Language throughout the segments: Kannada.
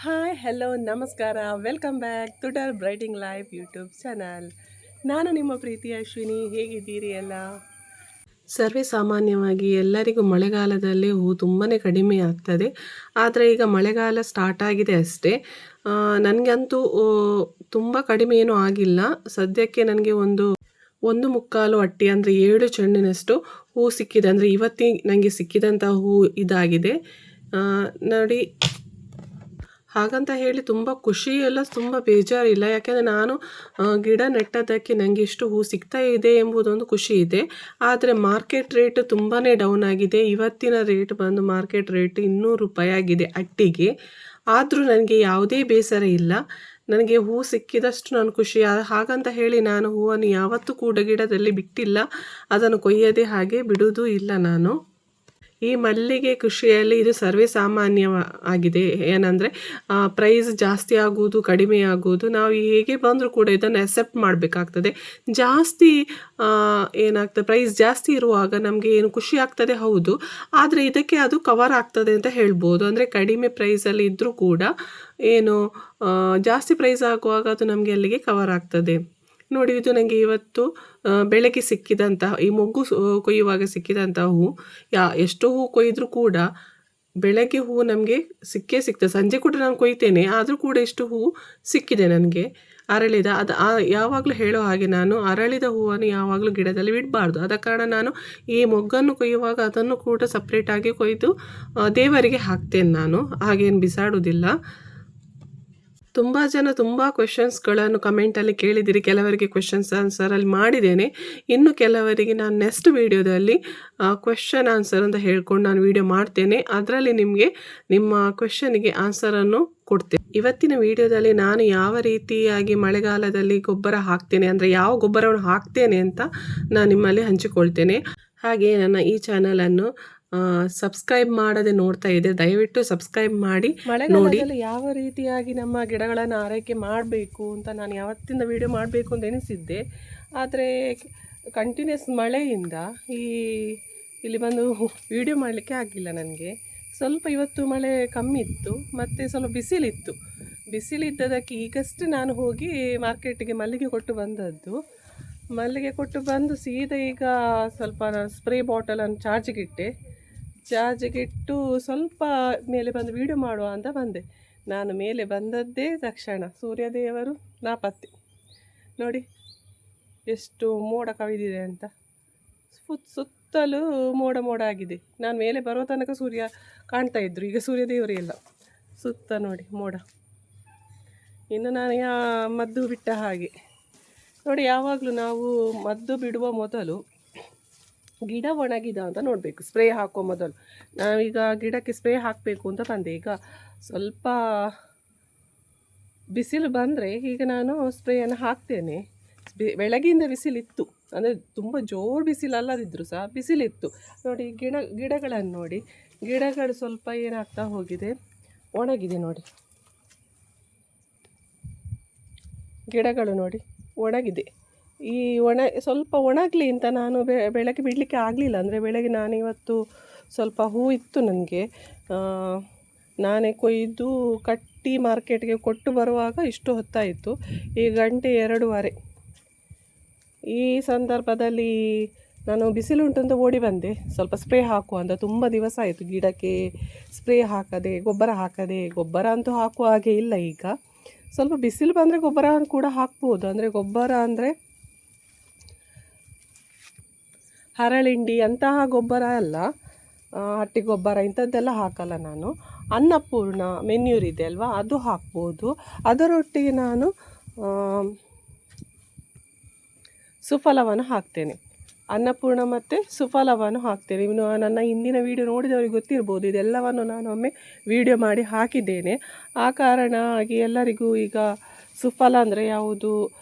ಹಾಯ್ ಹಲೋ ನಮಸ್ಕಾರ welcome back to the brightening life YouTube channel. ನಾನು ನಿಮ್ಮ ಪ್ರೀತಿಯ ಅಶ್ವಿನಿ. ಹೇಗಿದ್ದೀರಿ ಎಲ್ಲ? ಸರ್ವೇ ಸಾಮಾನ್ಯವಾಗಿ ಎಲ್ಲರಿಗೂ ಮಳೆಗಾಲದಲ್ಲಿ ಹೂ ತುಂಬಾ ಕಡಿಮೆ ಆಗ್ತದೆ. ಆದರೆ ಈಗ ಮಳೆಗಾಲ ಸ್ಟಾರ್ಟ್ ಆಗಿದೆ ಅಷ್ಟೇ. ನನಗಂತೂ ತುಂಬ ಕಡಿಮೆ ಏನೂ ಆಗಿಲ್ಲ. ಸದ್ಯಕ್ಕೆ ನನಗೆ ಒಂದು ಮುಕ್ಕಾಲು ಅಟ್ಟಿ ಅಂದರೆ 7 ಚೆಂಡಿನಷ್ಟು ಹೂ ಸಿಕ್ಕಿದೆ. ಅಂದರೆ ಇವತ್ತಿಗೆ ನನಗೆ ಸಿಕ್ಕಿದಂಥ ಹೂ ಇದಾಗಿದೆ ನೋಡಿ. ಹಾಗಂತ ಹೇಳಿ ತುಂಬ ಖುಷಿ ಎಲ್ಲ ತುಂಬ ಬೇಜಾರಿಲ್ಲ. ಯಾಕೆಂದರೆ ನಾನು ಗಿಡ ನೆಟ್ಟದ್ದಕ್ಕೆ ನನಗೆ ಇಷ್ಟು ಹೂ ಸಿಗ್ತಾ ಇದೆ ಎಂಬುದೊಂದು ಖುಷಿ ಇದೆ. ಆದರೆ ಮಾರ್ಕೆಟ್ ರೇಟ್ ತುಂಬಾ ಡೌನ್ ಆಗಿದೆ. ಇವತ್ತಿನ ರೇಟ್ ಬಂದು ಮಾರ್ಕೆಟ್ ರೇಟ್ 200 ರೂಪಾಯಿ ಆಗಿದೆ ಅಟ್ಟಿಗೆ. ಆದರೂ ನನಗೆ ಯಾವುದೇ ಬೇಸರ ಇಲ್ಲ. ನನಗೆ ಹೂ ಸಿಕ್ಕಿದಷ್ಟು ನಾನು ಖುಷಿ. ಹಾಗಂತ ಹೇಳಿ ನಾನು ಹೂವನ್ನು ಯಾವತ್ತೂ ಕೂಡ ಗಿಡದಲ್ಲಿ ಬಿಟ್ಟಿಲ್ಲ. ಅದನ್ನು ಕೊಯ್ಯದೆ ಹಾಗೆ ಬಿಡುವುದೂ ಇಲ್ಲ ನಾನು. ಈ ಮಲ್ಲಿಗೆ ಕೃಷಿಯಲ್ಲಿ ಇದು ಸರ್ವೇ ಸಾಮಾನ್ಯ ಆಗಿದೆ. ಏನಂದರೆ ಪ್ರೈಸ್ ಜಾಸ್ತಿ ಆಗುವುದು ಕಡಿಮೆ ಆಗುವುದು ನಾವು ಹೇಗೆ ಬಂದರೂ ಕೂಡ ಇದನ್ನು ಅಕ್ಸೆಪ್ಟ್ ಮಾಡಬೇಕಾಗ್ತದೆ. ಜಾಸ್ತಿ ಏನಾಗ್ತದೆ, ಪ್ರೈಸ್ ಜಾಸ್ತಿ ಇರುವಾಗ ನಮಗೆ ಏನು ಖುಷಿ ಆಗ್ತದೆ ಹೌದು, ಆದರೆ ಇದಕ್ಕೆ ಅದು ಕವರ್ ಆಗ್ತದೆ ಅಂತ ಹೇಳ್ಬೋದು. ಅಂದರೆ ಕಡಿಮೆ ಪ್ರೈಸಲ್ಲಿ ಇದ್ದರೂ ಕೂಡ ಏನು ಜಾಸ್ತಿ ಪ್ರೈಸ್ ಆಗುವಾಗ ಅದು ನಮಗೆ ಅಲ್ಲಿಗೆ ಕವರ್ ಆಗ್ತದೆ. ನೋಡಿ, ಇದು ನನಗೆ ಇವತ್ತು ಬೆಳಗ್ಗೆ ಸಿಕ್ಕಿದಂತಹ ಈ ಮೊಗ್ಗು ಕೊಯ್ಯುವಾಗ ಸಿಕ್ಕಿದಂಥ ಹೂ. ಎಷ್ಟು ಹೂ ಕೊಯ್ದರೂ ಕೂಡ ಬೆಳಗ್ಗೆ ಹೂ ನಮಗೆ ಸಿಗ್ತದೆ. ಸಂಜೆ ಕೂಡ ನಾನು ಕೊಯ್ತೇನೆ, ಆದರೂ ಕೂಡ ಇಷ್ಟು ಹೂ ಸಿಕ್ಕಿದೆ ನನಗೆ ಅರಳಿದ. ಅದು ಯಾವಾಗಲೂ ಹೇಳೋ ಹಾಗೆ ನಾನು ಅರಳಿದ ಹೂವನ್ನು ಯಾವಾಗಲೂ ಗಿಡದಲ್ಲಿ ಬಿಡಬಾರ್ದು. ಆದ ಕಾರಣ ನಾನು ಈ ಮೊಗ್ಗನ್ನು ಕೊಯ್ಯುವಾಗ ಅದನ್ನು ಕೂಡ ಸಪ್ರೇಟಾಗಿ ಕೊಯ್ದು ದೇವರಿಗೆ ಹಾಕ್ತೇನೆ. ನಾನು ಹಾಗೇನು ಬಿಸಾಡುವುದಿಲ್ಲ. ತುಂಬ ಜನ ತುಂಬ ಕ್ವೆಶನ್ಸ್ಗಳನ್ನು ಕಮೆಂಟಲ್ಲಿ ಕೇಳಿದ್ದೀರಿ. ಕೆಲವರಿಗೆ ಕ್ವೆಶನ್ಸ್ ಆನ್ಸರಲ್ಲಿ ಮಾಡಿದ್ದೇನೆ. ಇನ್ನು ಕೆಲವರಿಗೆ ನಾನು ನೆಕ್ಸ್ಟ್ ವೀಡಿಯೋದಲ್ಲಿ ಕ್ವೆಶನ್ ಆನ್ಸರ್ ಅಂತ ಹೇಳ್ಕೊಂಡು ನಾನು ವೀಡಿಯೋ ಮಾಡ್ತೇನೆ. ಅದರಲ್ಲಿ ನಿಮಗೆ ನಿಮ್ಮ ಕ್ವೆಶನಿಗೆ ಆನ್ಸರನ್ನು ಕೊಡ್ತೇನೆ. ಇವತ್ತಿನ ವಿಡಿಯೋದಲ್ಲಿ ನಾನು ಯಾವ ರೀತಿಯಾಗಿ ಮಳೆಗಾಲದಲ್ಲಿ ಗೊಬ್ಬರ ಹಾಕ್ತೇನೆ, ಅಂದರೆ ಯಾವ ಗೊಬ್ಬರವನ್ನು ಹಾಕ್ತೇನೆ ಅಂತ ನಾನು ನಿಮ್ಮಲ್ಲಿ ಹಂಚಿಕೊಳ್ತೇನೆ. ಹಾಗೆ ನನ್ನ ಈ ಚಾನಲನ್ನು ಸಬ್ಸ್ಕ್ರೈಬ್ ಮಾಡದೆ ನೋಡ್ತಾ ಇದೆ, ದಯವಿಟ್ಟು ಸಬ್ಸ್ಕ್ರೈಬ್ ಮಾಡಿ ನೋಡಿ. ಯಾವ ರೀತಿಯಾಗಿ ನಮ್ಮ ಗಿಡಗಳನ್ನು ಆರೈಕೆ ಮಾಡಬೇಕು ಅಂತ ನಾನು ಯಾವತ್ತಿಂದ ವಿಡಿಯೋ ಮಾಡಬೇಕು ಅಂತ ಎನಿಸಿದ್ದೆ. ಆದರೆ ಕಂಟಿನ್ಯೂಸ್ ಮಳೆಯಿಂದ ಇಲ್ಲಿ ಬಂದು ವಿಡಿಯೋ ಮಾಡಲಿಕ್ಕೆ ಆಗಿಲ್ಲ ನನಗೆ. ಸ್ವಲ್ಪ ಇವತ್ತು ಮಳೆ ಕಮ್ಮಿ ಇತ್ತು, ಮತ್ತು ಸ್ವಲ್ಪ ಬಿಸಿಲಿದ್ದದಕ್ಕೆ ಈಗಷ್ಟೇ ನಾನು ಹೋಗಿ ಮಾರ್ಕೆಟಿಗೆ ಮಲ್ಲಿಗೆ ಕೊಟ್ಟು ಬಂದದ್ದು. ಮಲ್ಲಿಗೆ ಕೊಟ್ಟು ಬಂದು ಸೀದಾ ಈಗ ಸ್ವಲ್ಪ ಸ್ಪ್ರೇ ಬಾಟಲನ್ನು ಚಾರ್ಜಿಗಿಟ್ಟು ಸ್ವಲ್ಪ ಮೇಲೆ ಬಂದು ವೀಡಿಯೋ ಮಾಡುವ ಅಂತ ಬಂದೆ. ನಾನು ಮೇಲೆ ಬಂದದ್ದೇ ತಕ್ಷಣ ಸೂರ್ಯದೇವರು ನಾಪತ್ತೆ. ನೋಡಿ ಎಷ್ಟು ಮೋಡ ಕವಿದಿದೆ ಅಂತ. ಸುತ್ತಲೂ ಮೋಡ ಆಗಿದೆ. ನಾನು ಮೇಲೆ ಬರೋ ತನಕ ಸೂರ್ಯ ಕಾಣ್ತಾ ಇದ್ರು, ಈಗ ಸೂರ್ಯದೇವರೇ ಇಲ್ಲ. ಸುತ್ತ ನೋಡಿ ಮೋಡ. ಇನ್ನು ನಾನು ಮದ್ದು ಬಿಟ್ಟ ಹಾಗೆ ನೋಡಿ. ಯಾವಾಗಲೂ ನಾವು ಮದ್ದು ಬಿಡುವ ಮೊದಲು ಗಿಡ ಒಣಗಿದ ಅಂತ ನೋಡಬೇಕು. ಸ್ಪ್ರೇ ಹಾಕುವ ಮೊದಲು ನಾವೀಗ ಗಿಡಕ್ಕೆ ಸ್ಪ್ರೇ ಹಾಕಬೇಕು ಅಂತ ಬಂದೆ. ಈಗ ಸ್ವಲ್ಪ ಬಿಸಿಲು ಬಂದರೆ ಈಗ ನಾನು ಸ್ಪ್ರೇಯನ್ನು ಹಾಕ್ತೇನೆ. ಬೆಳಗ್ಗೆಯಿಂದ ಬಿಸಿಲಿತ್ತು, ಅಂದರೆ ತುಂಬ ಜೋರು ಬಿಸಿಲಲ್ಲದಿದ್ದರೂ ಸಹ ಬಿಸಿಲಿತ್ತು. ನೋಡಿ ಗಿಡಗಳನ್ನು ನೋಡಿ, ಗಿಡಗಳು ಸ್ವಲ್ಪ ಏನಾಗ್ತಾ ಹೋಗಿದೆ, ಒಣಗಿದೆ ನೋಡಿ. ಗಿಡಗಳು ನೋಡಿ ಒಣಗಿದೆ. ಈ ಸ್ವಲ್ಪ ಒಣಗಲಿ ಅಂತ ನಾನು ಬೆಳಗ್ಗೆ ಬಿಡಲಿಕ್ಕೆ ಆಗಲಿಲ್ಲ. ಅಂದರೆ ಬೆಳಗ್ಗೆ ನಾನು ಇವತ್ತು ಸ್ವಲ್ಪ ಹೂ ಇತ್ತು ನನಗೆ, ನಾನೇ ಕೊಯ್ದು ಕಟ್ಟಿ ಮಾರ್ಕೆಟ್ಗೆ ಕೊಟ್ಟು ಬರುವಾಗ ಇಷ್ಟು ಹೊತ್ತಾಯಿತು. ಈ 1:02. ಈ ಸಂದರ್ಭದಲ್ಲಿ ನಾನು ಬಿಸಿಲುಂಟು ಅಂತ ಓಡಿ ಬಂದೆ, ಸ್ವಲ್ಪ ಸ್ಪ್ರೇ ಹಾಕುವ ಅಂತ. ತುಂಬ ದಿವಸ ಆಯಿತು ಗಿಡಕ್ಕೆ ಸ್ಪ್ರೇ ಹಾಕದೆ, ಗೊಬ್ಬರ ಅಂತೂ ಹಾಕುವ ಹಾಗೆ ಇಲ್ಲ. ಈಗ ಸ್ವಲ್ಪ ಬಿಸಿಲು ಬಂದರೆ ಗೊಬ್ಬರ ಕೂಡ ಹಾಕ್ಬೋದು. ಅಂದರೆ ಗೊಬ್ಬರ ಅಂದರೆ ಹರಳಿಂಡಿ ಅಂತಹ ಗೊಬ್ಬರ ಅಲ್ಲ, ಹಟ್ಟಿ ಗೊಬ್ಬರ ಇಂಥದ್ದೆಲ್ಲ ಹಾಕಲ್ಲ ನಾನು. ಅನ್ನಪೂರ್ಣ ಮೆನ್ಯೂರ್ ಇದೆ ಅಲ್ವಾ, ಅದು ಹಾಕ್ಬೋದು. ಅದರೊಟ್ಟಿಗೆ ನಾನು ಸುಫಲವನ್ನು ಹಾಕ್ತೇನೆ. ಅನ್ನಪೂರ್ಣ ಮತ್ತು ಸುಫಲವನ್ನು ಹಾಕ್ತೇನೆ. ಇನ್ನು ನನ್ನ ಹಿಂದಿನ ವೀಡಿಯೋ ನೋಡಿದವರಿಗೆ ಗೊತ್ತಿರ್ಬೋದು, ಇದೆಲ್ಲವನ್ನು ನಾನು ಒಮ್ಮೆ ವೀಡಿಯೋ ಮಾಡಿ ಹಾಕಿದ್ದೇನೆ. ಆ ಕಾರಣವಾಗಿ ಎಲ್ಲರಿಗೂ ಈಗ ಸುಫಲ ಅಂದರೆ ಯಾವುದು,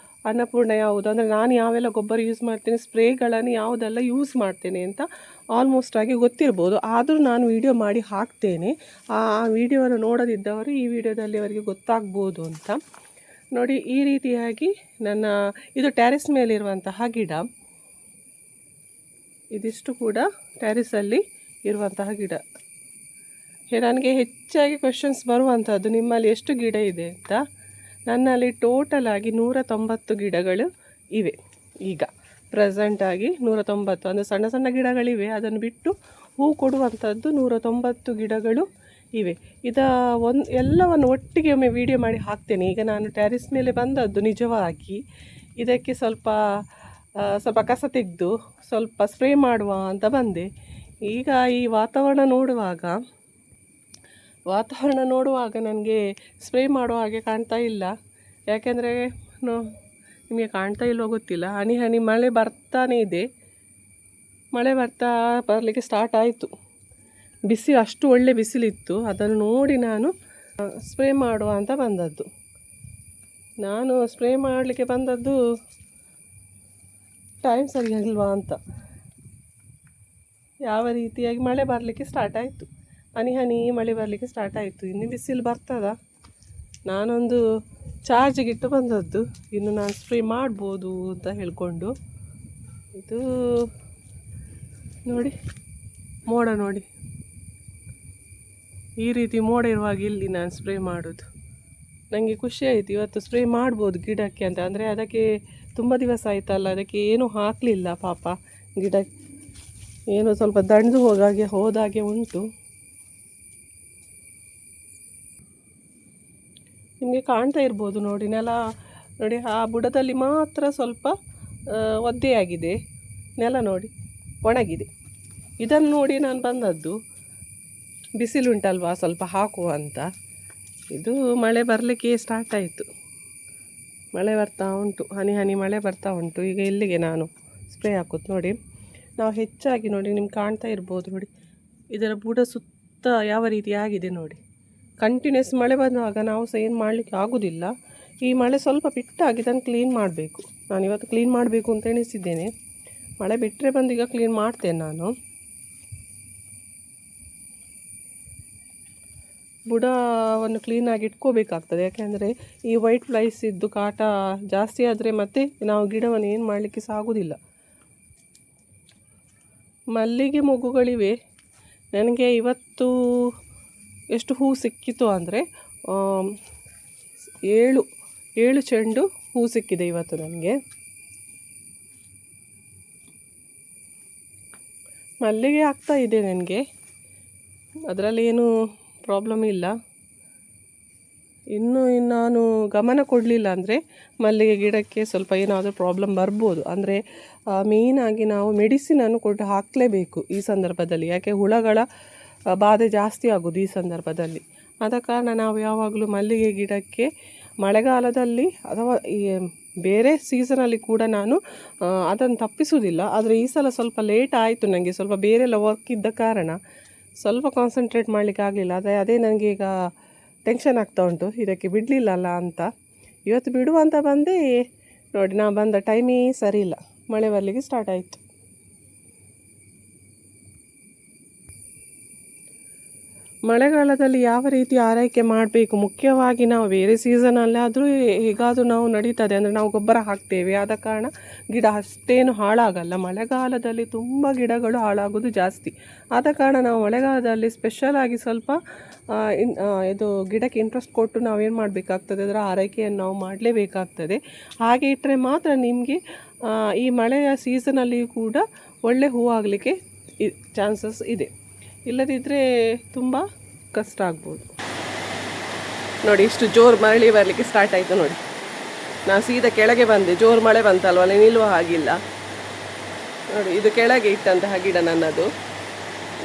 ಅನ್ನಪೂರ್ಣ ಯಾವುದು, ಅಂದರೆ ನಾನು ಯಾವೆಲ್ಲ ಗೊಬ್ಬರ ಯೂಸ್ ಮಾಡ್ತೇನೆ, ಸ್ಪ್ರೇಗಳನ್ನು ಯಾವುದೆಲ್ಲ ಯೂಸ್ ಮಾಡ್ತೇನೆ ಅಂತ ಆಲ್ಮೋಸ್ಟ್ ಆಗಿ ಗೊತ್ತಿರ್ಬೋದು. ಆದರೂ ನಾನು ವೀಡಿಯೋ ಮಾಡಿ ಹಾಕ್ತೇನೆ. ಆ ವಿಡಿಯೋವನ್ನು ನೋಡದಿದ್ದವರು ಈ ವಿಡಿಯೋದಲ್ಲಿ ಅವರಿಗೆ ಗೊತ್ತಾಗ್ಬೋದು ಅಂತ. ನೋಡಿ, ಈ ರೀತಿಯಾಗಿ ಇದು ಟ್ಯಾರಿಸ್ ಮೇಲಿರುವಂತಹ ಗಿಡ. ಇದಿಷ್ಟು ಕೂಡ ಟ್ಯಾರಿಸಲ್ಲಿ ಇರುವಂತಹ ಗಿಡ. ನನಗೆ ಹೆಚ್ಚಾಗಿ ಕ್ವೆಶನ್ಸ್ ಬರುವಂಥದ್ದು ನಿಮ್ಮಲ್ಲಿ ಎಷ್ಟು ಗಿಡ ಇದೆ ಅಂತ. ನನ್ನಲ್ಲಿ ಟೋಟಲ್ ಆಗಿ 190 ಗಿಡಗಳು ಇವೆ. ಈಗ ಪ್ರೆಸೆಂಟಾಗಿ 190, ಅಂದರೆ ಸಣ್ಣ ಸಣ್ಣ ಗಿಡಗಳಿವೆ, ಅದನ್ನು ಬಿಟ್ಟು ಹೂ ಕೊಡುವಂಥದ್ದು 190 ಗಿಡಗಳು ಇವೆ. ಎಲ್ಲವನ್ನು ಒಟ್ಟಿಗೆ ಒಮ್ಮೆ ವಿಡಿಯೋ ಮಾಡಿ ಹಾಕ್ತೇನೆ. ಈಗ ನಾನು ಟೆರೆಸ್ ಮೇಲೆ ಬಂದದ್ದು ನಿಜವಾಗಿ ಇದಕ್ಕೆ ಸ್ವಲ್ಪ ಕಸ ತೆಗೆದು ಸ್ವಲ್ಪ ಸ್ಪ್ರೇ ಮಾಡುವ ಅಂತ ಬಂದೆ. ಈಗ ಈ ವಾತಾವರಣ ನೋಡುವಾಗ ನನಗೆ ಸ್ಪ್ರೇ ಮಾಡುವ ಹಾಗೆ ಕಾಣ್ತಾ ಇಲ್ಲ. ಯಾಕೆಂದರೆ ನಿಮಗೆ ಕಾಣ್ತಾ ಇಲ್ಲವೋ ಗೊತ್ತಿಲ್ಲ, ಹನಿ ಹನಿ ಮಳೆ ಬರ್ತಾನೇ ಇದೆ. ಮಳೆ ಬರಲಿಕ್ಕೆ ಸ್ಟಾರ್ಟ್ ಆಯಿತು. ಅಷ್ಟು ಒಳ್ಳೆ ಬಿಸಿಲಿತ್ತು. ಅದನ್ನು ನೋಡಿ ನಾನು ಸ್ಪ್ರೇ ಮಾಡುವ ಅಂತ ಬಂದದ್ದು. ನಾನು ಸ್ಪ್ರೇ ಮಾಡಲಿಕ್ಕೆ ಬಂದದ್ದು ಟೈಮ್ ಸರಿಯಾಗಿಲ್ವಾ ಅಂತ. ಯಾವ ರೀತಿಯಾಗಿ ಮಳೆ ಬರಲಿಕ್ಕೆ ಸ್ಟಾರ್ಟ್ ಆಯಿತು, ಹನಿ ಹನಿ ಮಳೆ ಬರಲಿಕ್ಕೆ ಸ್ಟಾರ್ಟ್ ಆಯಿತು. ಇನ್ನು ಬಿಸಿಲು ಬರ್ತದ. ನಾನೊಂದು ಚಾರ್ಜಿಗಿಟ್ಟು ಬಂದದ್ದು, ಇನ್ನು ನಾನು ಸ್ಪ್ರೇ ಮಾಡ್ಬೋದು ಅಂತ ಹೇಳ್ಕೊಂಡು. ಇದು ನೋಡಿ, ಮೋಡ ನೋಡಿ, ಈ ರೀತಿ ಮೋಡ ಇರುವಾಗ ಇಲ್ಲಿ ನಾನು ಸ್ಪ್ರೇ ಮಾಡೋದು. ನನಗೆ ಖುಷಿ ಆಯಿತು, ಇವತ್ತು ಸ್ಪ್ರೇ ಮಾಡ್ಬೋದು ಗಿಡಕ್ಕೆ ಅಂತ. ಅಂದರೆ ಅದಕ್ಕೆ ತುಂಬ ದಿವಸ ಆಯ್ತಲ್ಲ, ಅದಕ್ಕೆ ಏನೂ ಹಾಕಲಿಲ್ಲ ಪಾಪ. ಗಿಡ ಏನೋ ಸ್ವಲ್ಪ ದಣಿದು ಹೋದಾಗೆ ಉಂಟು. ನಿಮಗೆ ಕಾಣ್ತಾ ಇರ್ಬೋದು ನೋಡಿ, ನೆಲ ನೋಡಿ, ಆ ಬುಡದಲ್ಲಿ ಮಾತ್ರ ಸ್ವಲ್ಪ ಒದ್ದೆಯಾಗಿದೆ. ನೆಲ ನೋಡಿ ಒಣಗಿದೆ. ಇದನ್ನು ನೋಡಿ ನಾನು ಬಂದದ್ದು. ಬಿಸಿಲುಂಟಲ್ವಾ ಸ್ವಲ್ಪ ಹಾಕುವ ಅಂತ. ಇದು ಮಳೆ ಬರಲಿಕ್ಕೆ ಸ್ಟಾರ್ಟ್ ಆಯಿತು. ಮಳೆ ಬರ್ತಾ ಉಂಟು, ಹನಿ ಹನಿ ಮಳೆ ಬರ್ತಾ ಉಂಟು. ಈಗ ಇಲ್ಲಿಗೆ ನಾನು ಸ್ಪ್ರೇ ಹಾಕೋದು ನೋಡಿ. ನಾವು ಹೆಚ್ಚಾಗಿ ನೋಡಿ, ನಿಮ್ಗೆ ಕಾಣ್ತಾ ಇರ್ಬೋದು ನೋಡಿ, ಇದರ ಬುಡ ಸುತ್ತ ಯಾವ ರೀತಿ ಆಗಿದೆ ನೋಡಿ. ಕಂಟಿನ್ಯೂಸ್ ಮಳೆ ಬಂದಾಗ ನಾವು ಸಹ ಏನು ಮಾಡಲಿಕ್ಕೆ ಆಗೋದಿಲ್ಲ. ಈ ಮಳೆ ಸ್ವಲ್ಪ ಬಿಟ್ಟಾಗಿ ಇದನ್ನು ಕ್ಲೀನ್ ಮಾಡಬೇಕು. ನಾನು ಇವತ್ತು ಕ್ಲೀನ್ ಮಾಡಬೇಕು ಅಂತ ಎಣಿಸಿದ್ದೇನೆ. ಮಳೆ ಬಿಟ್ಟರೆ ಬಂದೀಗ ಕ್ಲೀನ್ ಮಾಡ್ತೇನೆ ನಾನು. ಬುಡವನ್ನು ಕ್ಲೀನಾಗಿ ಇಟ್ಕೋಬೇಕಾಗ್ತದೆ. ಯಾಕೆಂದರೆ ಈ ವೈಟ್ ಫ್ಲೈಸ್ ಇದ್ದು ಕಾಟ ಜಾಸ್ತಿ ಆದರೆ ಮತ್ತೆ ನಾವು ಗಿಡವನ್ನು ಏನು ಮಾಡಲಿಕ್ಕೆ ಸಹ ಆಗೋದಿಲ್ಲ. ಮಲ್ಲಿಗೆ ಮೊಗ್ಗುಗಳಿವೆ. ನನಗೆ ಇವತ್ತು ಎಷ್ಟು ಹೂ ಸಿಕ್ಕಿತು ಅಂದರೆ 7 ಚೆಂಡು ಹೂ ಸಿಕ್ಕಿದೆ ಇವತ್ತು ನನಗೆ. ಮಲ್ಲಿಗೆ ಆಗ್ತಾ ಇದೆ ನನಗೆ, ಅದರಲ್ಲಿ ಏನು ಪ್ರಾಬ್ಲಮ್ ಇಲ್ಲ. ಇನ್ನು ನಾನು ಗಮನ ಕೊಡಲಿಲ್ಲ ಅಂದರೆ ಮಲ್ಲಿಗೆ ಗಿಡಕ್ಕೆ ಸ್ವಲ್ಪ ಏನಾದರೂ ಪ್ರಾಬ್ಲಮ್ ಬರ್ಬೋದು. ಅಂದರೆ ಮೇಯ್ನಾಗಿ ನಾವು ಮೆಡಿಸಿನನ್ನು ಕೊಟ್ಟು ಹಾಕಲೇಬೇಕು ಈ ಸಂದರ್ಭದಲ್ಲಿ. ಯಾಕೆ ಹುಳಗಳ ಬಾಧೆ ಜಾಸ್ತಿ ಆಗೋದು ಈ ಸಂದರ್ಭದಲ್ಲಿ. ಆದ ಕಾರಣ ನಾವು ಯಾವಾಗಲೂ ಮಲ್ಲಿಗೆ ಗಿಡಕ್ಕೆ ಮಳೆಗಾಲದಲ್ಲಿ ಅಥವಾ ಈ ಬೇರೆ ಸೀಸನಲ್ಲಿ ಕೂಡ ನಾನು ಅದನ್ನು ತಪ್ಪಿಸುವುದಿಲ್ಲ. ಆದರೆ ಈ ಸಲ ಸ್ವಲ್ಪ ಲೇಟ್ ಆಯಿತು, ನನಗೆ ಸ್ವಲ್ಪ ಬೇರೆಲ್ಲ ವರ್ಕ್ ಇದ್ದ ಕಾರಣ ಸ್ವಲ್ಪ ಕಾನ್ಸಂಟ್ರೇಟ್ ಮಾಡಲಿಕ್ಕೆ ಆಗಲಿಲ್ಲ. ಅದೇ ನನಗೆ ಈಗ ಟೆನ್ಷನ್ ಆಗ್ತಾ ಉಂಟು, ಇದಕ್ಕೆ ಬಿಡಲಿಲ್ಲಲ್ಲ ಅಂತ. ಇವತ್ತು ಬಿಡುವ ಅಂತ ಬಂದೆ ನೋಡಿ, ನಾನು ಬಂದ ಟೈಮೇ ಸರಿ ಇಲ್ಲ, ಮಳೆ ಬರಲಿಕ್ಕೆ ಸ್ಟಾರ್ಟ್ ಆಯಿತು. ಮಳೆಗಾಲದಲ್ಲಿ ಯಾವ ರೀತಿ ಆರೈಕೆ ಮಾಡಬೇಕು, ಮುಖ್ಯವಾಗಿ ನಾವು ಬೇರೆ ಸೀಸನಲ್ಲಾದರೂ ಹೇಗಾದರೂ ನಾವು ನಡೀತದೆ, ಅಂದರೆ ನಾವು ಗೊಬ್ಬರ ಹಾಕ್ತೇವೆ, ಆದ ಕಾರಣ ಗಿಡ ಅಷ್ಟೇನು ಹಾಳಾಗಲ್ಲ. ಮಳೆಗಾಲದಲ್ಲಿ ತುಂಬ ಗಿಡಗಳು ಹಾಳಾಗೋದು ಜಾಸ್ತಿ. ಆದ ಕಾರಣ ನಾವು ಮಳೆಗಾಲದಲ್ಲಿ ಸ್ಪೆಷಲಾಗಿ ಸ್ವಲ್ಪ ಇದು ಗಿಡಕ್ಕೆ ಇಂಟ್ರೆಸ್ಟ್ ಕೊಟ್ಟು ನಾವೇನು ಮಾಡಬೇಕಾಗ್ತದೆ, ಅದರ ಆರೈಕೆಯನ್ನು ನಾವು ಮಾಡಲೇಬೇಕಾಗ್ತದೆ. ಹಾಗೆ ಇಟ್ಟರೆ ಮಾತ್ರ ನಿಮಗೆ ಈ ಮಳೆಯ ಸೀಸನಲ್ಲಿ ಕೂಡ ಒಳ್ಳೆ ಹೂವಾಗಲಿಕ್ಕೆ ಚಾನ್ಸಸ್ ಇದೆ. ಇಲ್ಲದಿದ್ದರೆ ತುಂಬ ಕಷ್ಟ ಆಗ್ಬೋದು. ನೋಡಿ, ಇಷ್ಟು ಜೋರು ಮಳೆ ಬರಲಿಕ್ಕೆ ಸ್ಟಾರ್ಟ್ ಆಯಿತು ನೋಡಿ. ನಾನು ಸೀದಾ ಕೆಳಗೆ ಬಂದೆ, ಜೋರು ಮಳೆ ಬಂತಲ್ವ, ಅಲ್ಲಿ ನಿಲ್ಲುವ ಹಾಗಿಲ್ಲ ನೋಡಿ. ಇದು ಕೆಳಗೆ ಇಟ್ಟಂತಹ ಗಿಡ ನನ್ನದು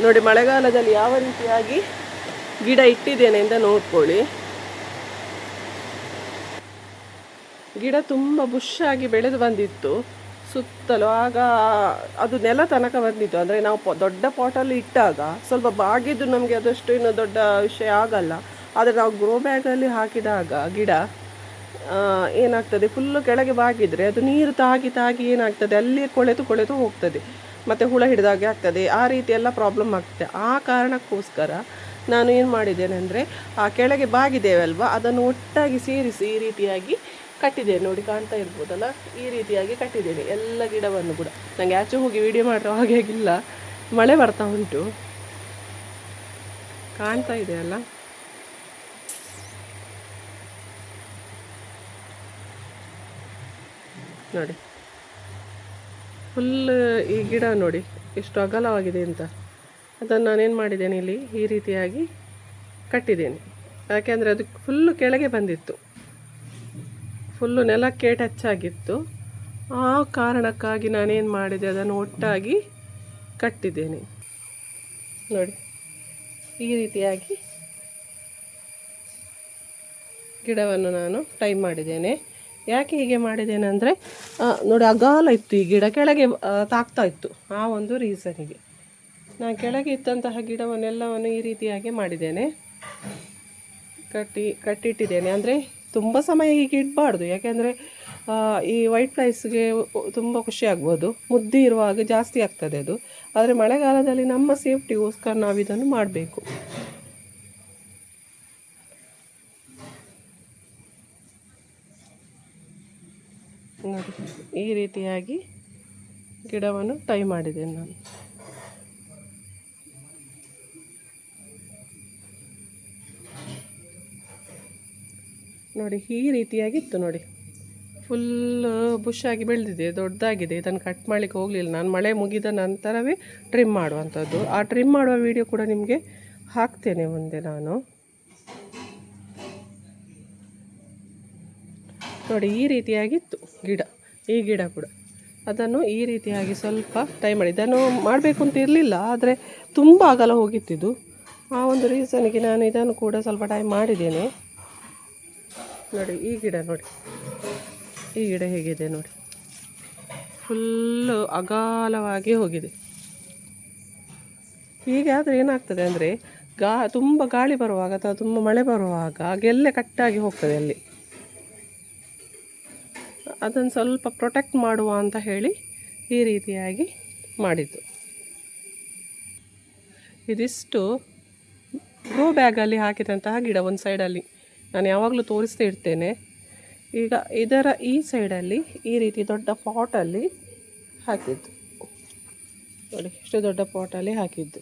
ನೋಡಿ. ಮಳೆಗಾಲದಲ್ಲಿ ಯಾವ ರೀತಿಯಾಗಿ ಗಿಡ ಇಟ್ಟಿದ್ದೇನೆ ಅಂತ ನೋಡ್ಕೊಳ್ಳಿ. ಗಿಡ ತುಂಬ ಬುಷಾಗಿ ಬೆಳೆದು ಬಂದಿತ್ತು ಸುತ್ತಲೂ. ಆಗ ಅದು ನೆಲ ತನಕ ಬಂದಿತ್ತು. ಅಂದರೆ ನಾವು ದೊಡ್ಡ ಪಾಟಲ್ಲಿ ಇಟ್ಟಾಗ ಸ್ವಲ್ಪ ಬಾಗಿದ್ದು ನಮಗೆ ಅದಷ್ಟು ಇನ್ನೂ ದೊಡ್ಡ ವಿಷಯ ಆಗಲ್ಲ. ಆದರೆ ನಾವು ಗ್ರೋ ಬ್ಯಾಗಲ್ಲಿ ಹಾಕಿದಾಗ ಗಿಡ ಏನಾಗ್ತದೆ, ಫುಲ್ಲು ಕೆಳಗೆ ಬಾಗಿದರೆ ಅದು ನೀರು ತಾಗಿ ಏನಾಗ್ತದೆ, ಅಲ್ಲಿ ಕೊಳೆತು ಹೋಗ್ತದೆ, ಮತ್ತು ಹುಳ ಹಿಡಿದಾಗೆ ಆಗ್ತದೆ. ಆ ರೀತಿ ಎಲ್ಲ ಪ್ರಾಬ್ಲಮ್ ಆಗ್ತದೆ. ಆ ಕಾರಣಕ್ಕೋಸ್ಕರ ನಾನು ಏನು ಮಾಡಿದ್ದೇನೆ ಅಂದರೆ, ಆ ಕೆಳಗೆ ಬಾಗಿದ್ದೇವಲ್ವ, ಅದನ್ನು ಒಟ್ಟಾಗಿ ಸೇರಿಸಿ ಈ ರೀತಿಯಾಗಿ ಕಟ್ಟಿದ್ದೇನೆ ನೋಡಿ. ಕಾಣ್ತಾ ಇರ್ಬೋದಲ್ಲ, ಈ ರೀತಿಯಾಗಿ ಕಟ್ಟಿದ್ದೇನೆ ಎಲ್ಲ ಗಿಡವನ್ನು ಕೂಡ. ನನಗೆ ಆಚೆ ಹೋಗಿ ವಿಡಿಯೋ ಮಾಡಿರೋ ಹಾಗೆ ಆಗಿಲ್ಲ, ಮಳೆ ಬರ್ತಾ ಉಂಟು. ಕಾಣ್ತಾ ಇದೆ ಅಲ್ಲ. ನೋಡಿ ಫುಲ್ ಈ ಗಿಡ ನೋಡಿ ಎಷ್ಟು ಅಗಲವಾಗಿದೆ ಅಂತ. ಅದನ್ನು ನಾನೇನು ಮಾಡಿದ್ದೇನೆ, ಇಲ್ಲಿ ಈ ರೀತಿಯಾಗಿ ಕಟ್ಟಿದ್ದೇನೆ. ಯಾಕೆಂದರೆ ಅದು ಫುಲ್ಲು ಕೆಳಗೆ ಬಂದಿತ್ತು, ಫುಲ್ಲು ನೆಲಕ್ಕೆ ಟಚ್ ಆಗಿತ್ತು. ಆ ಕಾರಣಕ್ಕಾಗಿ ನಾನೇನು ಮಾಡಿದೆ, ಅದನ್ನು ಒಟ್ಟಾಗಿ ಕಟ್ಟಿದ್ದೇನೆ. ನೋಡಿ ಈ ರೀತಿಯಾಗಿ ಗಿಡವನ್ನು ನಾನು ಟೈ ಮಾಡಿದ್ದೇನೆ. ಯಾಕೆ ಹೀಗೆ ಮಾಡಿದ್ದೇನೆ ಅಂದರೆ, ನೋಡಿ ಅಗಾಲ ಇತ್ತು ಈ ಗಿಡ, ಕೆಳಗೆ ತಾಗ್ತಾ ಇತ್ತು. ಆ ಒಂದು ರೀಸನಿಗೆ ನಾನು ಕೆಳಗೆ ಇದ್ದಂತಹ ಗಿಡವನ್ನೆಲ್ಲವನ್ನು ಈ ರೀತಿಯಾಗಿ ಮಾಡಿದ್ದೇನೆ, ಕಟ್ಟಿಟ್ಟಿದ್ದೇನೆ. ಅಂದರೆ ತುಂಬ ಸಮಯ ಹೀಗೆ ಇಡಬಾರ್ದು, ಯಾಕೆಂದರೆ ಈ ವೈಟ್ ಫ್ಲೈಸ್ಗೆ ತುಂಬ ಖುಷಿ ಆಗ್ಬೋದು. ಮುದ್ದೆ ಇರುವಾಗ ಜಾಸ್ತಿ ಆಗ್ತದೆ ಅದು. ಆದರೆ ಮಳೆಗಾಲದಲ್ಲಿ ನಮ್ಮ ಸೇಫ್ಟಿಗೋಸ್ಕರ ನಾವು ಇದನ್ನು ಮಾಡಬೇಕು. ನೋಡಿ ಈ ರೀತಿಯಾಗಿ ಗಿಡವನ್ನು ಟೈ ಮಾಡಿದ್ದೇನೆ ನಾನು. ನೋಡಿ ಈ ರೀತಿಯಾಗಿತ್ತು. ನೋಡಿ ಫುಲ್ ಬುಷ್ ಆಗಿ ಬೆಳೆದಿದೆ, ದೊಡ್ಡದಾಗಿದೆ. ಇದನ್ನು ಕಟ್ ಮಾಡಲಿಕ್ಕೆ ಹೋಗಲಿಲ್ಲ ನಾನು, ಮಳೆ ಮುಗಿದ ನಂತರವೇ ಟ್ರಿಮ್ ಮಾಡುವಂಥದ್ದು. ಆ ಟ್ರಿಮ್ ಮಾಡುವ ವಿಡಿಯೋ ಕೂಡ ನಿಮಗೆ ಹಾಕ್ತೇನೆ ಮುಂದೆ ನಾನು. ನೋಡಿ ಈ ರೀತಿಯಾಗಿತ್ತು ಗಿಡ, ಈ ಗಿಡ ಕೂಡ. ಅದನ್ನು ಈ ರೀತಿಯಾಗಿ ಸ್ವಲ್ಪ ಟೈ ಮಾಡಿ, ಇದನ್ನು ಮಾಡಬೇಕು ಅಂತ ಇರಲಿಲ್ಲ, ಆದರೆ ತುಂಬ ಅಗಲ ಹೋಗಿತ್ತಿದ್ದು. ಆ ಒಂದು ರೀಸನ್ಗೆ ನಾನು ಇದನ್ನು ಕೂಡ ಸ್ವಲ್ಪ ಟೈಮ್ ಮಾಡಿದ್ದೇನೆ. ನೋಡಿ ಈ ಗಿಡ, ನೋಡಿ ಈ ಗಿಡ ಹೇಗಿದೆ ನೋಡಿ, ಫುಲ್ಲು ಅಗಾಲವಾಗಿ ಹೋಗಿದೆ. ಹೀಗಾದರೆ ಏನಾಗ್ತದೆ ಅಂದರೆ, ತುಂಬ ಗಾಳಿ ಬರುವಾಗ ಅಥವಾ ತುಂಬ ಮಳೆ ಬರುವಾಗ ಗೆಲ್ಲೆ ಕಟ್ಟಾಗಿ ಹೋಗ್ತದೆ ಅಲ್ಲಿ. ಅದನ್ನು ಸ್ವಲ್ಪ ಪ್ರೊಟೆಕ್ಟ್ ಮಾಡುವ ಅಂತ ಹೇಳಿ ಈ ರೀತಿಯಾಗಿ ಮಾಡಿದ್ದು. ಇದಿಷ್ಟು ಗ್ರೋ ಬ್ಯಾಗಲ್ಲಿ ಹಾಕಿದಂತಹ ಗಿಡ. ಒಂದು ಸೈಡಲ್ಲಿ ನಾನು ಯಾವಾಗಲೂ ತೋರಿಸ್ತಾ ಇರ್ತೇನೆ. ಈಗ ಇದರ ಈ ಸೈಡಲ್ಲಿ ಈ ರೀತಿ ದೊಡ್ಡ ಪಾಟಲ್ಲಿ ಹಾಕಿದ್ದು ನೋಡಿ, ಇಷ್ಟು ದೊಡ್ಡ ಪಾಟಲ್ಲಿ ಹಾಕಿದ್ದು.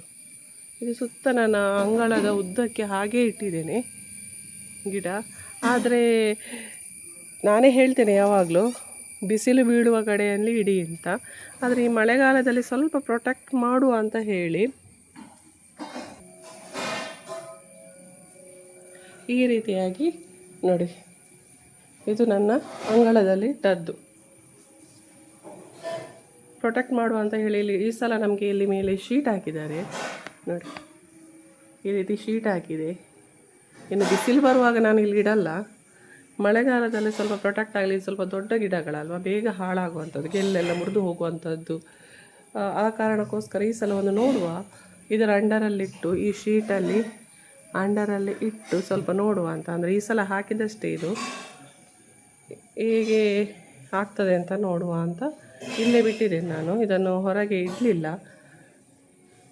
ಇದು ಸುತ್ತ ನನ್ನ ಅಂಗಳದ ಉದ್ದಕ್ಕೆ ಹಾಗೇ ಇಟ್ಟಿದ್ದೇನೆ ಗಿಡ. ಆದರೆ ನಾನೇ ಹೇಳ್ತೇನೆ ಯಾವಾಗಲೂ ಬಿಸಿಲು ಬೀಳುವ ಕಡೆಯಲ್ಲಿ ಇಡಿ ಅಂತ. ಆದರೆ ಈ ಮಳೆಗಾಲದಲ್ಲಿ ಸ್ವಲ್ಪ ಪ್ರೊಟೆಕ್ಟ್ ಮಾಡುವ ಅಂತ ಹೇಳಿ ಈ ರೀತಿಯಾಗಿ ನೋಡಿ, ಇದು ನನ್ನ ಅಂಗಳದಲ್ಲಿ ಇಟ್ಟದ್ದು. ಪ್ರೊಟೆಕ್ಟ್ ಮಾಡುವ ಅಂತ ಹೇಳಿ ಇಲ್ಲಿ ಈ ಸಲ ನಮಗೆ ಇಲ್ಲಿ ಮೇಲೆ ಶೀಟ್ ಹಾಕಿದ್ದಾರೆ ನೋಡಿ, ಈ ರೀತಿ ಶೀಟ್ ಹಾಕಿದೆ. ಇನ್ನು ಬಿಸಿಲು ಬರುವಾಗ ನಾನು ಇಲ್ಲಿ ಇಡಲ್ಲ, ಮಳೆಗಾಲದಲ್ಲಿ ಸ್ವಲ್ಪ ಪ್ರೊಟೆಕ್ಟ್ ಆಗಲಿ. ಸ್ವಲ್ಪ ದೊಡ್ಡ ಗಿಡಗಳಲ್ವ, ಬೇಗ ಹಾಳಾಗುವಂಥದ್ದು, ಗೆಲ್ಲೆಲ್ಲ ಮುರಿದು ಹೋಗುವಂಥದ್ದು. ಆ ಕಾರಣಕ್ಕೋಸ್ಕರ ಈ ಸಲ ಒಂದು ನೋಡುವ, ಇದರ ಅಂಡರಲ್ಲಿಟ್ಟು, ಈ ಶೀಟಲ್ಲಿ ಅಂಡರಲ್ಲಿ ಇಟ್ಟು ಸ್ವಲ್ಪ ನೋಡುವ ಅಂತ. ಅಂದರೆ ಈ ಸಲ ಹಾಕಿದಷ್ಟೇ ಇದು ಹೇಗೆ ಆಗ್ತದೆ ಅಂತ ನೋಡುವ ಅಂತ ಇಲ್ಲೇ ಬಿಟ್ಟಿದ್ದೇನೆ ನಾನು. ಇದನ್ನು ಹೊರಗೆ ಇಡಲಿಲ್ಲ.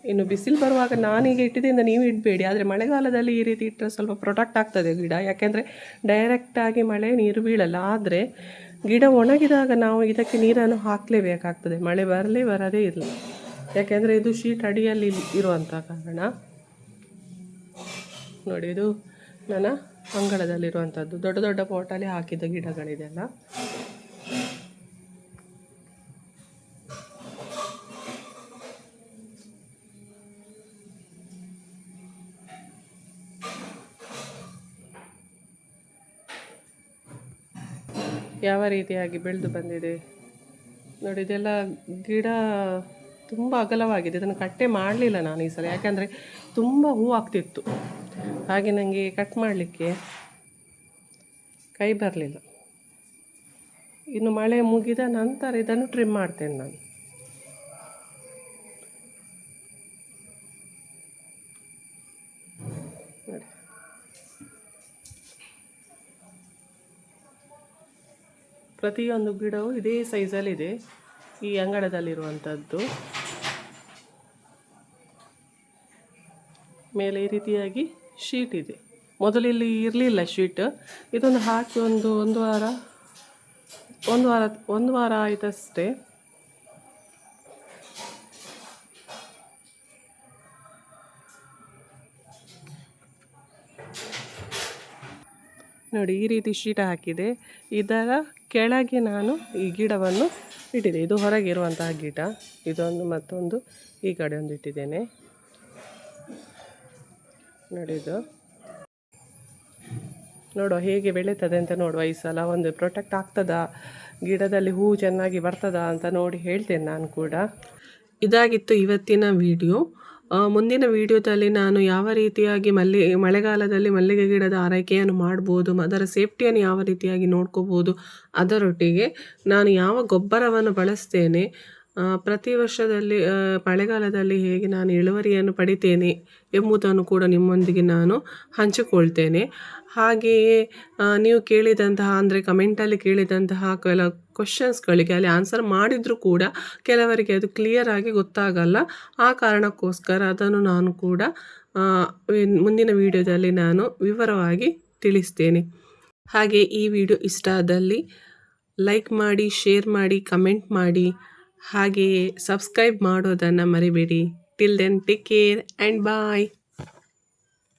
ಇನ್ನು ಬಿಸಿಲು ಬರುವಾಗ ನಾನೀಗ ಇಟ್ಟಿದ್ದರಿಂದ ನೀವು ಇಡಬೇಡಿ. ಆದರೆ ಮಳೆಗಾಲದಲ್ಲಿ ಈ ರೀತಿ ಇಟ್ಟರೆ ಸ್ವಲ್ಪ ಪ್ರೊಟೆಕ್ಟ್ ಆಗ್ತದೆ ಗಿಡ, ಯಾಕೆಂದರೆ ಡೈರೆಕ್ಟಾಗಿ ಮಳೆ ನೀರು ಬೀಳಲ್ಲ. ಆದರೆ ಗಿಡ ಒಣಗಿದಾಗ ನಾವು ಇದಕ್ಕೆ ನೀರನ್ನು ಹಾಕಲೇಬೇಕಾಗ್ತದೆ, ಮಳೆ ಬರದೇ ಇರಲಿ. ಯಾಕೆಂದರೆ ಇದು ಶೀಟ್ ಅಡಿಯಲ್ಲಿ ಇರುವಂಥ ಕಾರಣ. ನೋಡಿ ಇದು ನನ್ನ ಅಂಗಳದಲ್ಲಿರುವಂಥದ್ದು, ದೊಡ್ಡ ದೊಡ್ಡ ಪಾಟಲ್ಲಿ ಹಾಕಿದ ಗಿಡಗಳಿದೆಲ್ಲ. ಯಾವ ರೀತಿಯಾಗಿ ಬೆಳೆದು ಬಂದಿದೆ ನೋಡಿ. ಇದೆಲ್ಲ ಗಿಡ ತುಂಬ ಅಗಲವಾಗಿದೆ. ಇದನ್ನು ಕಟ್ಟೆ ಮಾಡಲಿಲ್ಲ ನಾನು ಈ ಸಲ, ಯಾಕೆಂದರೆ ತುಂಬ ಹೂ ಆಗ್ತಿತ್ತು. ಹಾಗೆ ನನಗೆ ಕಟ್ ಮಾಡಲಿಕ್ಕೆ ಕೈ ಬರಲಿಲ್ಲ. ಇನ್ನು ಮಳೆ ಮುಗಿದ ನಂತರ ಇದನ್ನು ಟ್ರಿಮ್ ಮಾಡ್ತೇನೆ ನಾನು. ಪ್ರತಿಯೊಂದು ಗಿಡವು ಇದೇ ಸೈಜಲ್ಲಿದೆ ಈ ಅಂಗಳದಲ್ಲಿರುವಂಥದ್ದು. ಮೇಲೆ ಈ ರೀತಿಯಾಗಿ ಶೀಟ್ ಇದೆ. ಮೊದಲು ಇಲ್ಲಿ ಇರಲಿಲ್ಲ ಶೀಟ್. ಇದೊಂದು ಹಾಕಿ ಒಂದು ವಾರ ಆಯಿತಷ್ಟೇ. ನೋಡಿ ಈ ರೀತಿ ಶೀಟ ಹಾಕಿದೆ. ಇದರ ಕೆಳಗೆ ನಾನು ಈ ಗಿಡವನ್ನು ಇಟ್ಟಿದೆ. ಇದು ಹೊರಗಿರುವಂತಹ ಗಿಡ. ಇದೊಂದು ಮತ್ತೊಂದು ಈ ಕಡೆ ಒಂದು ಇಟ್ಟಿದ್ದೇನೆ. ನೋಡಿ ಇದು ನೋಡುವ ಹೇಗೆ ಬೆಳೀತದೆ ಅಂತ ನೋಡುವ. ಈ ಸಲ ಒಂದು ಪ್ರೊಟೆಕ್ಟ್ ಆಗ್ತದಾ, ಗಿಡದಲ್ಲಿ ಹೂ ಚೆನ್ನಾಗಿ ಬರ್ತದಾ ಅಂತ ನೋಡಿ ಹೇಳ್ತೇನೆ ನಾನು ಕೂಡ. ಇದಾಗಿತ್ತು ಇವತ್ತಿನ ವಿಡಿಯೋ. ಮುಂದಿನ ವಿಡಿಯೋದಲ್ಲಿ ನಾನು ಯಾವ ರೀತಿಯಾಗಿ ಮಳೆಗಾಲದಲ್ಲಿ ಮಲ್ಲಿಗೆ ಗಿಡದ ಆರೈಕೆಯನ್ನು ಮಾಡ್ಬೋದು, ಅದರ ಸೇಫ್ಟಿಯನ್ನು ಯಾವ ರೀತಿಯಾಗಿ ನೋಡ್ಕೋಬೋದು, ಅದರೊಟ್ಟಿಗೆ ನಾನು ಯಾವ ಗೊಬ್ಬರವನ್ನು ಬಳಸ್ತೇನೆ, ಪ್ರತಿ ವರ್ಷದಲ್ಲಿ ಮಳೆಗಾಲದಲ್ಲಿ ಹೇಗೆ ನಾನು ಇಳುವರಿಯನ್ನು ಪಡಿತೇನೆ ಎಂಬುದನ್ನು ಕೂಡ ನಿಮ್ಮೊಂದಿಗೆ ನಾನು ಹಂಚಿಕೊಳ್ತೇನೆ. ಹಾಗೆಯೇ ನೀವು ಕೇಳಿದಂತಹ ಅಂದರೆ ಕಮೆಂಟಲ್ಲಿ ಕೇಳಿದಂತಹ ಕೆಲವು ಕ್ವಶನ್ಸ್ಗಳಿಗೆ ಅಲ್ಲಿ ಆನ್ಸರ್ ಮಾಡಿದರೂ ಕೂಡ ಕೆಲವರಿಗೆ ಅದು ಕ್ಲಿಯರ್ ಆಗಿ ಗೊತ್ತಾಗಲ್ಲ. ಆ ಕಾರಣಕ್ಕೋಸ್ಕರ ಅದನ್ನು ನಾನು ಕೂಡ ಮುಂದಿನ ವಿಡಿಯೋದಲ್ಲಿ ನಾನು ವಿವರವಾಗಿ ತಿಳಿಸ್ತೇನೆ. ಹಾಗೆ ಈ ವಿಡಿಯೋ ಇಷ್ಟ ಆದಲ್ಲಿ ಲೈಕ್ ಮಾಡಿ, ಶೇರ್ ಮಾಡಿ, ಕಮೆಂಟ್ ಮಾಡಿ, ಹಾಗೆಯೇ ಸಬ್ಸ್ಕ್ರೈಬ್ ಮಾಡೋದನ್ನು ಮರಿಬೇಡಿ. Till then take care and bye.